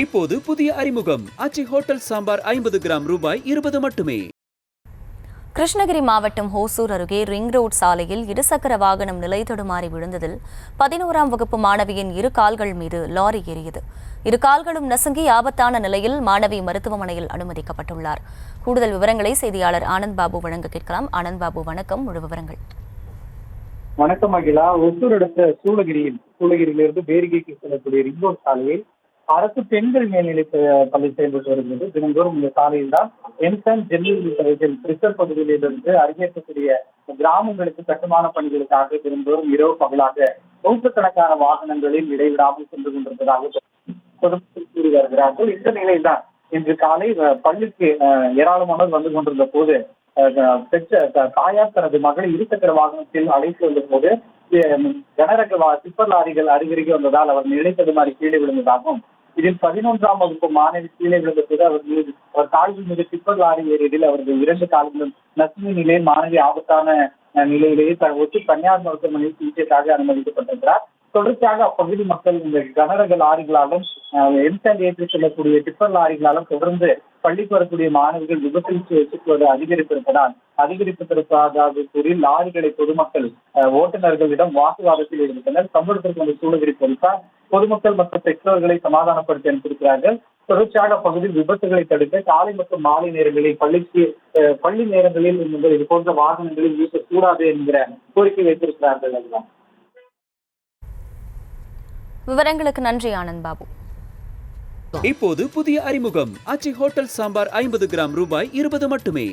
இப்போது புதிய அறிமுகம் அச்சி ஹோட்டல் சாம்பார் 50 கிராம் ரூபாய் 20 மட்டுமே. கிருஷ்ணகிரி மாவட்டம் ஹோசூர் அருகே ரிங் ரோட் சாலையில் இருசக்கர வாகனம் நிலை தடுமாறி விழுந்ததில் 11ஆம் வகுப்பு மாணவியின் இரு கால்கள் மீது லாரி ஏறியது. இரு கால்களும் நசுங்கி ஆபத்தான நிலையில் மாணவி மருத்துவமனையில் அனுமதிக்கப்பட்டுள்ளார். கூடுதல் விவரங்களை செய்தியாளர் ஆனந்த் பாபு வழங்க கேட்கலாம். ஆனந்த் பாபு, வணக்கம். முழு விவரங்கள். வணக்கம் அகிலா. ஒசூர் அடுத்த சூளகிரியிலிருந்து பேரிகைக்கு செல்லக்கூடிய ரிங் ரோட் சாலையில் அரசு பெண்கள் மேல்நிலை பள்ளி செயல்பட்டு வருகிறது. தினந்தோறும் இந்த சாலையில் தான் என்சன் ஜென்னில் பகுதியிலிருந்து அருகேற்கக்கூடிய கிராமங்களுக்கு கட்டுமான பணிகளுக்காக தினந்தோறும் இரவு பகலாக நூற்றுக்கணக்கான வாகனங்களில் இடைவிடாமல் சென்று கொண்டிருப்பதாக பொதுமக்கள் கூறி வருகிறார்கள். இந்த நிலையில்தான் இன்று காலை பள்ளிக்கு ஏராளமானோர் வந்து கொண்டிருந்த போது பெற்ற தாயார் தனது மகளை இருசக்கர வாகனத்தில் அழைத்து வந்த போது கனரக டிப்பர் லாரிகள் அருகருகே வந்ததால் அவர் நிலை தடுமாறி கீழே விழுந்ததாகவும், இதில் 11ஆம் வகுப்பு மாணவி கீழே விழுந்த போது அவர் கால்கள் மீது டிப்பர் லாரி ஏறியதில் அவரது 2 கால்களும் நசுங்கிய நிலையில் மாணவி ஆபத்தான நிலையிலேயே ஒட்டி தனியார் மருத்துவமனையில் சிகிச்சைக்காக அனுமதிக்கப்பட்டிருக்கிறார். தொடர்ச்சியாக அப்பகுதி மக்கள் இந்த கனரக லாரிகளாலும் எம்சாண்ட் ஏற்றி செல்லக்கூடிய டிப்பர் லாரிகளாலும் தொடர்ந்து பள்ளிக்கு வரக்கூடிய மாணவிகள் விபத்தில் சிக்குவது அதிகரிப்பதற்காக கூறி லாரிகளை பொதுமக்கள் ஓட்டுநர்களிடம் வாக்குவாதத்தில் ஈடுபட்டனர். சம்பவத்திற்கு வந்த சூளகிரி போலீசார் பொதுமக்கள் மற்றும் பெற்றோர்களை சமாதானப்படுத்தி அனுப்பியிருக்கிறார்கள். தொடர்ச்சியாக பகுதியில் விபத்துகளை தடுக்க காலை மற்றும் மாலை நேரங்களில் பள்ளி நேரங்களில் இது போன்ற வாகனங்களில் வீசக்கூடாது என்கிற கோரிக்கை வைத்திருக்கிறார்கள். அதுதான் விவரங்களுக்கு நன்றி ஆனந்த் பாபு. இப்போது புதிய அறிமுகம் அச்சி ஹோட்டல் சாம்பார் 50 கிராம் ரூபாய் 20 மட்டுமே.